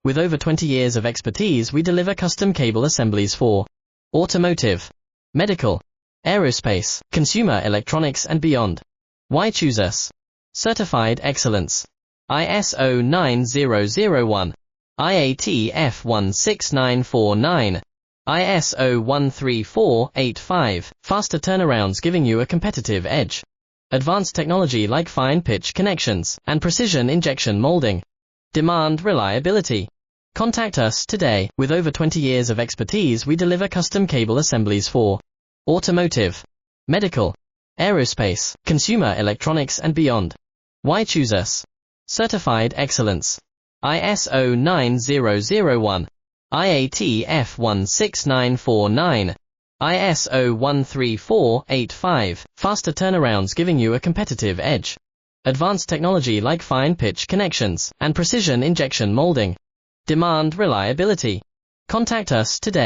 With over 20 years of expertise, we deliver custom cable assemblies for automotive, medical, aerospace, consumer electronics and beyond. Why choose us? Certified excellence. ISO 9001, IATF 16949, ISO 13485, faster turnarounds giving you a competitive edge. Advanced technology like fine pitch connections and precision injection molding. Demand reliability. Contact us today. With over 20 years of expertise, we deliver custom cable assemblies for automotive, medical, aerospace, consumer electronics and beyond. Why choose us? Certified excellence. ISO 9001, IATF 16949, ISO 13485, faster turnarounds giving you a competitive edge. Advanced technology like fine pitch connections and precision injection molding. Demand reliability. Contact us today.